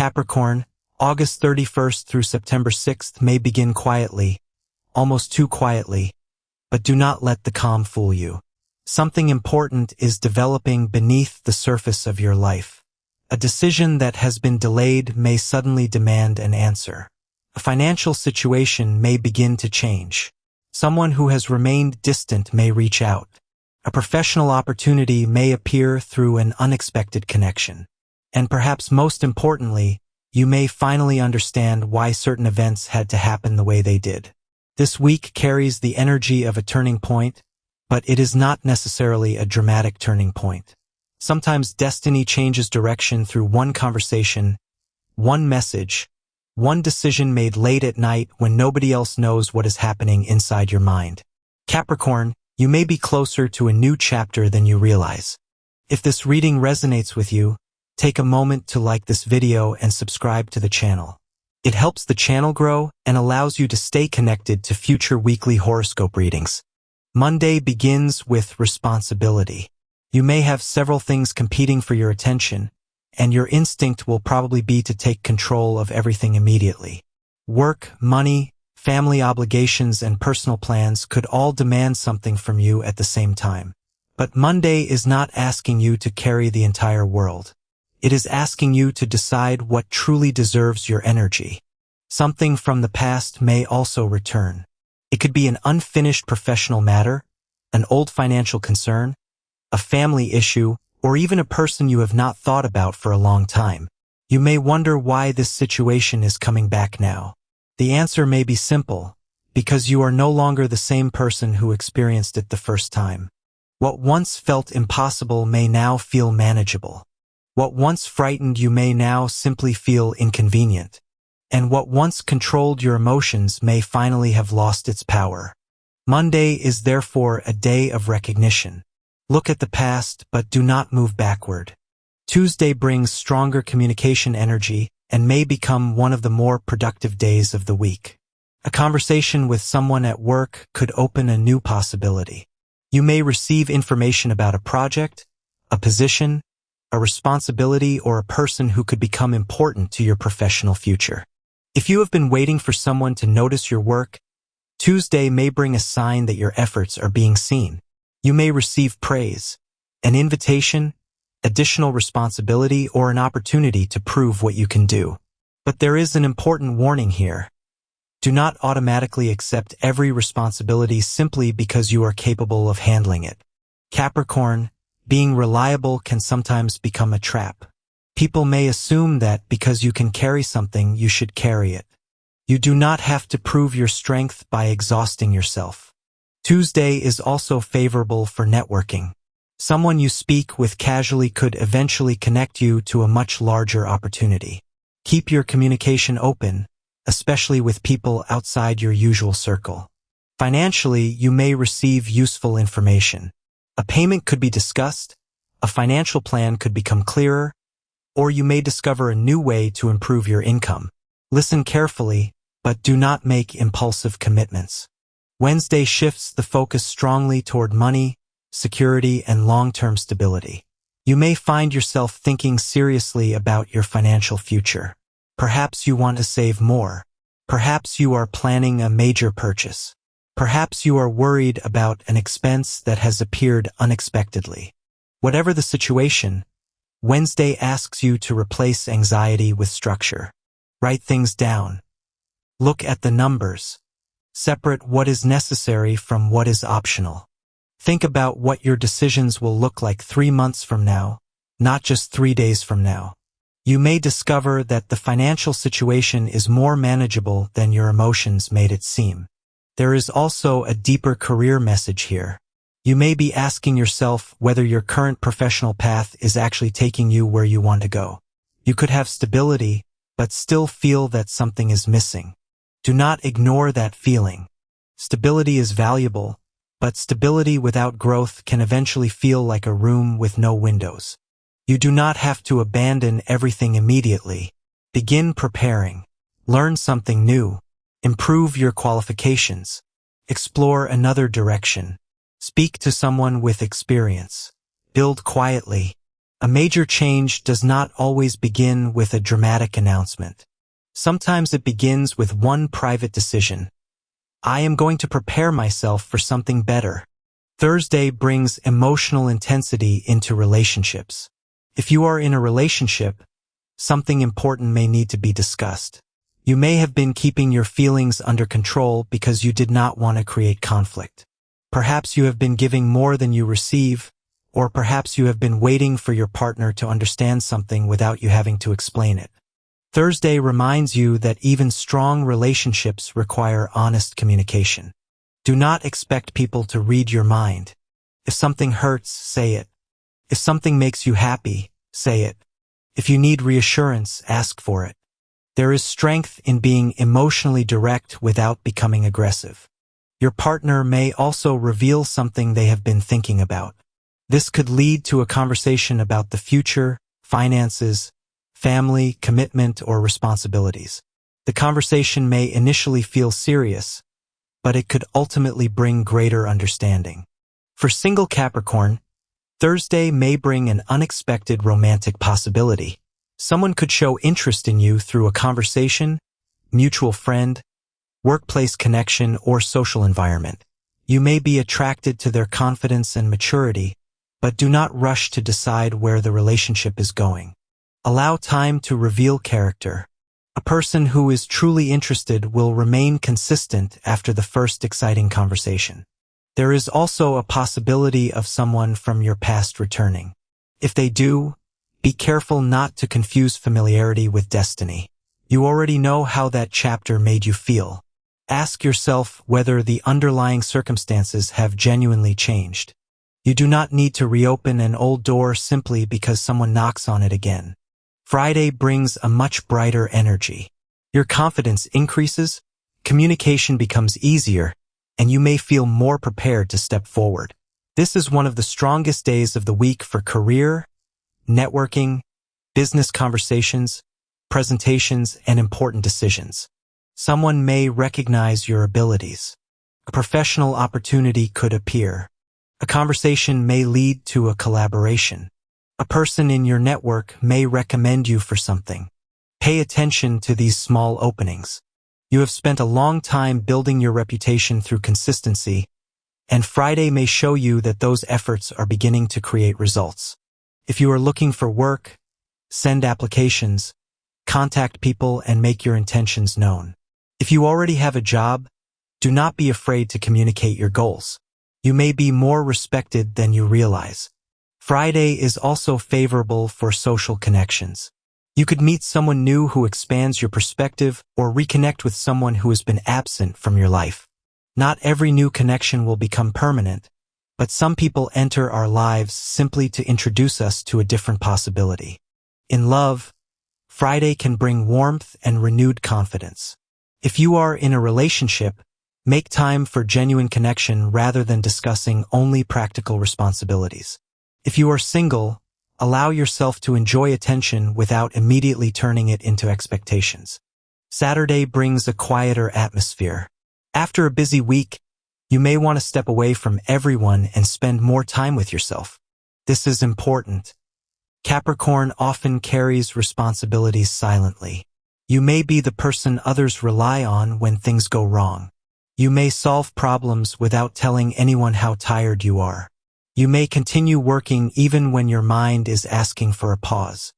Capricorn, August 31st through September 6th may begin quietly, almost too quietly, but do not let the calm fool you. Something important is developing beneath the surface of your life. A decision that has been delayed may suddenly demand an answer. A financial situation may begin to change. Someone who has remained distant may reach out. A professional opportunity may appear through an unexpected connection. And perhaps most importantly, you may finally understand why certain events had to happen the way they did. This week carries the energy of a turning point, but it is not necessarily a dramatic turning point. Sometimes destiny changes direction through one conversation, one message, one decision made late at night when nobody else knows what is happening inside your mind. Capricorn, you may be closer to a new chapter than you realize. If this reading resonates with you, take a moment to like this video and subscribe to the channel. It helps the channel grow and allows you to stay connected to future weekly horoscope readings. Monday begins with responsibility. You may have several things competing for your attention, and your instinct will probably be to take control of everything immediately. Work, money, family obligations, and personal plans could all demand something from you at the same time. But Monday is not asking you to carry the entire world. It is asking you to decide what truly deserves your energy. Something from the past may also return. It could be an unfinished professional matter, an old financial concern, a family issue, or even a person you have not thought about for a long time. You may wonder why this situation is coming back now. The answer may be simple, because you are no longer the same person who experienced it the first time. What once felt impossible may now feel manageable. What once frightened you may now simply feel inconvenient. And what once controlled your emotions may finally have lost its power. Monday is therefore a day of recognition. Look at the past, but do not move backward. Tuesday brings stronger communication energy and may become one of the more productive days of the week. A conversation with someone at work could open a new possibility. You may receive information about a project, a position, a responsibility, or a person who could become important to your professional future. If you have been waiting for someone to notice your work, Tuesday may bring a sign that your efforts are being seen. You may receive praise, an invitation, additional responsibility, or an opportunity to prove what you can do. But there is an important warning here. Do not automatically accept every responsibility simply because you are capable of handling it. Capricorn, being reliable can sometimes become a trap. People may assume that because you can carry something, you should carry it. You do not have to prove your strength by exhausting yourself. Tuesday is also favorable for networking. Someone you speak with casually could eventually connect you to a much larger opportunity. Keep your communication open, especially with people outside your usual circle. Financially, you may receive useful information. A payment could be discussed, a financial plan could become clearer, or you may discover a new way to improve your income. Listen carefully, but do not make impulsive commitments. Wednesday shifts the focus strongly toward money, security, and long-term stability. You may find yourself thinking seriously about your financial future. Perhaps you want to save more. Perhaps you are planning a major purchase. Perhaps you are worried about an expense that has appeared unexpectedly. Whatever the situation, Wednesday asks you to replace anxiety with structure. Write things down. Look at the numbers. Separate what is necessary from what is optional. Think about what your decisions will look like 3 months from now, not just 3 days from now. You may discover that the financial situation is more manageable than your emotions made it seem. There is also a deeper career message here. You may be asking yourself whether your current professional path is actually taking you where you want to go. You could have stability, but still feel that something is missing. Do not ignore that feeling. Stability is valuable, but stability without growth can eventually feel like a room with no windows. You do not have to abandon everything immediately. Begin preparing. Learn something new. Improve your qualifications. Explore another direction. Speak to someone with experience. Build quietly. A major change does not always begin with a dramatic announcement. Sometimes it begins with one private decision. I am going to prepare myself for something better. Thursday brings emotional intensity into relationships. If you are in a relationship, something important may need to be discussed. You may have been keeping your feelings under control because you did not want to create conflict. Perhaps you have been giving more than you receive, or perhaps you have been waiting for your partner to understand something without you having to explain it. Thursday reminds you that even strong relationships require honest communication. Do not expect people to read your mind. If something hurts, say it. If something makes you happy, say it. If you need reassurance, ask for it. There is strength in being emotionally direct without becoming aggressive. Your partner may also reveal something they have been thinking about. This could lead to a conversation about the future, finances, family, commitment, or responsibilities. The conversation may initially feel serious, but it could ultimately bring greater understanding. For single Capricorn, Thursday may bring an unexpected romantic possibility. Someone could show interest in you through a conversation, mutual friend, workplace connection, or social environment. You may be attracted to their confidence and maturity, but do not rush to decide where the relationship is going. Allow time to reveal character. A person who is truly interested will remain consistent after the first exciting conversation. There is also a possibility of someone from your past returning. If they do, be careful not to confuse familiarity with destiny. You already know how that chapter made you feel. Ask yourself whether the underlying circumstances have genuinely changed. You do not need to reopen an old door simply because someone knocks on it again. Friday brings a much brighter energy. Your confidence increases, communication becomes easier, and you may feel more prepared to step forward. This is one of the strongest days of the week for career, networking, business conversations, presentations, and important decisions. Someone may recognize your abilities. A professional opportunity could appear. A conversation may lead to a collaboration. A person in your network may recommend you for something. Pay attention to these small openings. You have spent a long time building your reputation through consistency, and Friday may show you that those efforts are beginning to create results. If you are looking for work, send applications, contact people, and make your intentions known. If you already have a job, do not be afraid to communicate your goals. You may be more respected than you realize. Friday is also favorable for social connections. You could meet someone new who expands your perspective or reconnect with someone who has been absent from your life. Not every new connection will become permanent, but some people enter our lives simply to introduce us to a different possibility. In love, Friday can bring warmth and renewed confidence. If you are in a relationship, make time for genuine connection rather than discussing only practical responsibilities. If you are single, allow yourself to enjoy attention without immediately turning it into expectations. Saturday brings a quieter atmosphere. After a busy week, you may want to step away from everyone and spend more time with yourself. This is important. Capricorn often carries responsibilities silently. You may be the person others rely on when things go wrong. You may solve problems without telling anyone how tired you are. You may continue working even when your mind is asking for a pause.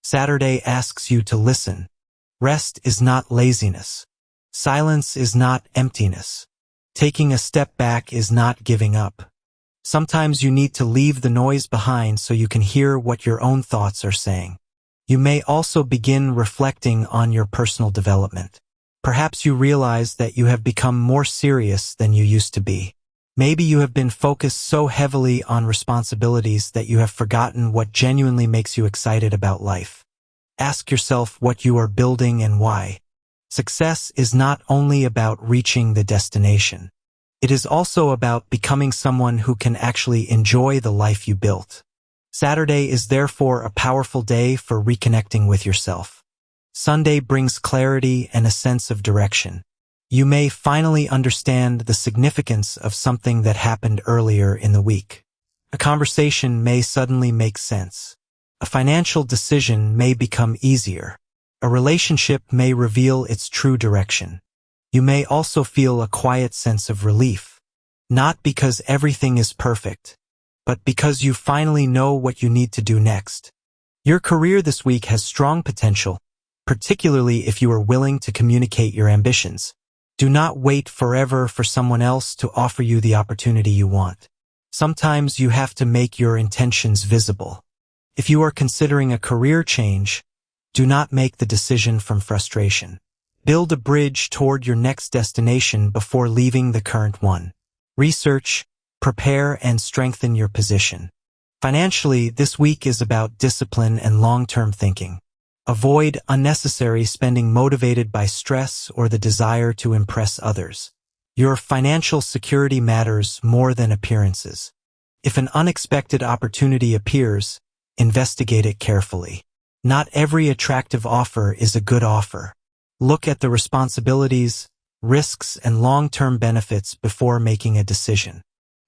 Saturday asks you to listen. Rest is not laziness. Silence is not emptiness. Taking a step back is not giving up. Sometimes you need to leave the noise behind so you can hear what your own thoughts are saying. You may also begin reflecting on your personal development. Perhaps you realize that you have become more serious than you used to be. Maybe you have been focused so heavily on responsibilities that you have forgotten what genuinely makes you excited about life. Ask yourself what you are building and why. Success is not only about reaching the destination. It is also about becoming someone who can actually enjoy the life you built. Saturday is therefore a powerful day for reconnecting with yourself. Sunday brings clarity and a sense of direction. You may finally understand the significance of something that happened earlier in the week. A conversation may suddenly make sense. A financial decision may become easier. A relationship may reveal its true direction. You may also feel a quiet sense of relief. Not because everything is perfect, but because you finally know what you need to do next. Your career this week has strong potential, particularly if you are willing to communicate your ambitions. Do not wait forever for someone else to offer you the opportunity you want. Sometimes you have to make your intentions visible. If you are considering a career change, do not make the decision from frustration. Build a bridge toward your next destination before leaving the current one. Research, prepare, and strengthen your position. Financially, this week is about discipline and long-term thinking. Avoid unnecessary spending motivated by stress or the desire to impress others. Your financial security matters more than appearances. If an unexpected opportunity appears, investigate it carefully. Not every attractive offer is a good offer. Look at the responsibilities, risks, and long-term benefits before making a decision.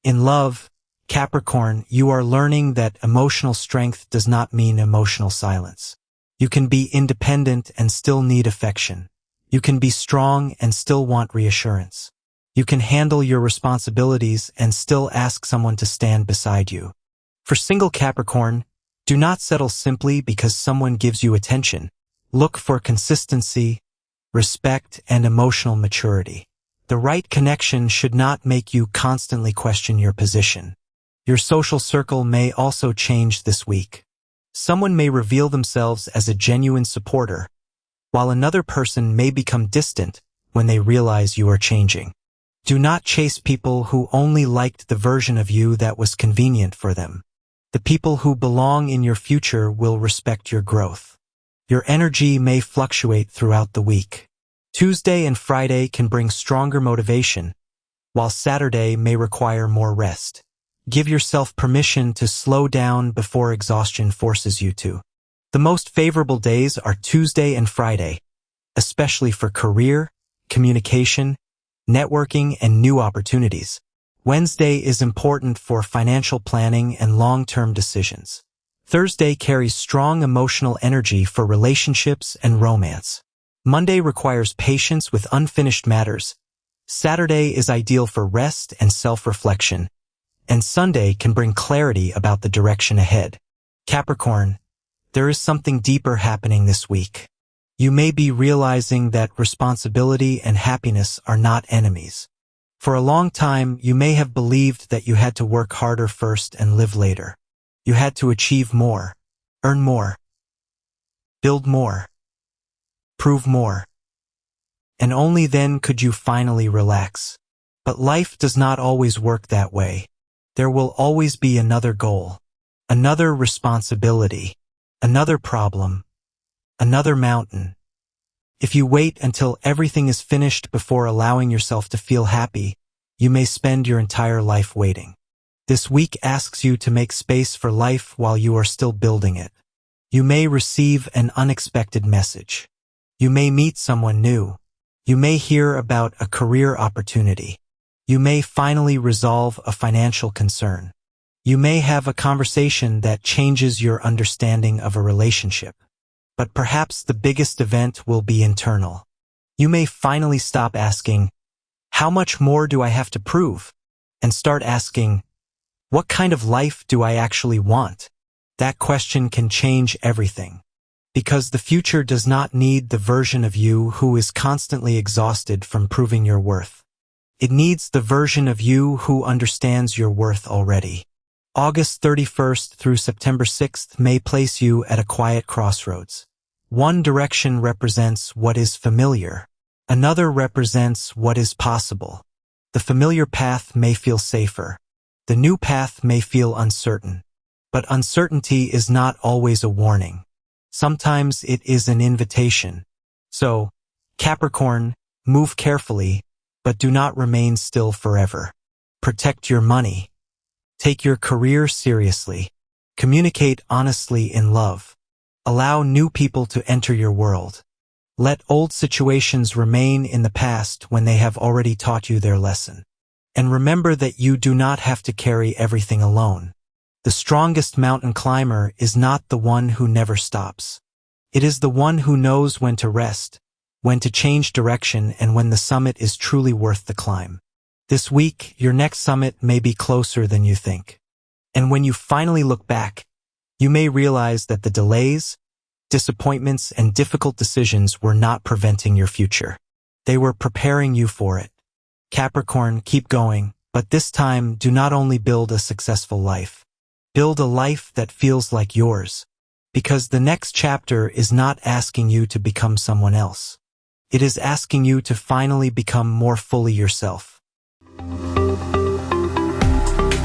In love, Capricorn, you are learning that emotional strength does not mean emotional silence. You can be independent and still need affection. You can be strong and still want reassurance. You can handle your responsibilities and still ask someone to stand beside you. For single Capricorn, do not settle simply because someone gives you attention. Look for consistency, respect, and emotional maturity. The right connection should not make you constantly question your position. Your social circle may also change this week. Someone may reveal themselves as a genuine supporter, while another person may become distant when they realize you are changing. Do not chase people who only liked the version of you that was convenient for them. The people who belong in your future will respect your growth. Your energy may fluctuate throughout the week. Tuesday and Friday can bring stronger motivation, while Saturday may require more rest. Give yourself permission to slow down before exhaustion forces you to. The most favorable days are Tuesday and Friday, especially for career, communication, networking, and new opportunities. Wednesday is important for financial planning and long-term decisions. Thursday carries strong emotional energy for relationships and romance. Monday requires patience with unfinished matters. Saturday is ideal for rest and self-reflection. And Sunday can bring clarity about the direction ahead. Capricorn, there is something deeper happening this week. You may be realizing that responsibility and happiness are not enemies. For a long time, you may have believed that you had to work harder first and live later. You had to achieve more, earn more, build more, prove more. And only then could you finally relax. But life does not always work that way. There will always be another goal, another responsibility, another problem, another mountain. If you wait until everything is finished before allowing yourself to feel happy, you may spend your entire life waiting. This week asks you to make space for life while you are still building it. You may receive an unexpected message. You may meet someone new. You may hear about a career opportunity. You may finally resolve a financial concern. You may have a conversation that changes your understanding of a relationship. But perhaps the biggest event will be internal. You may finally stop asking, "How much more do I have to prove?" and start asking, "What kind of life do I actually want?" That question can change everything. Because the future does not need the version of you who is constantly exhausted from proving your worth. It needs the version of you who understands your worth already. August 31st through September 6th may place you at a quiet crossroads. One direction represents what is familiar. Another represents what is possible. The familiar path may feel safer. The new path may feel uncertain. But uncertainty is not always a warning. Sometimes it is an invitation. So, Capricorn, move carefully, but do not remain still forever. Protect your money. Take your career seriously. Communicate honestly in love. Allow new people to enter your world. Let old situations remain in the past when they have already taught you their lesson. And remember that you do not have to carry everything alone. The strongest mountain climber is not the one who never stops. It is the one who knows when to rest, when to change direction, and when the summit is truly worth the climb. This week, your next summit may be closer than you think. And when you finally look back, you may realize that the delays, disappointments, and difficult decisions were not preventing your future. They were preparing you for it. Capricorn, keep going, but this time do not only build a successful life. Build a life that feels like yours. Because the next chapter is not asking you to become someone else. It is asking you to finally become more fully yourself.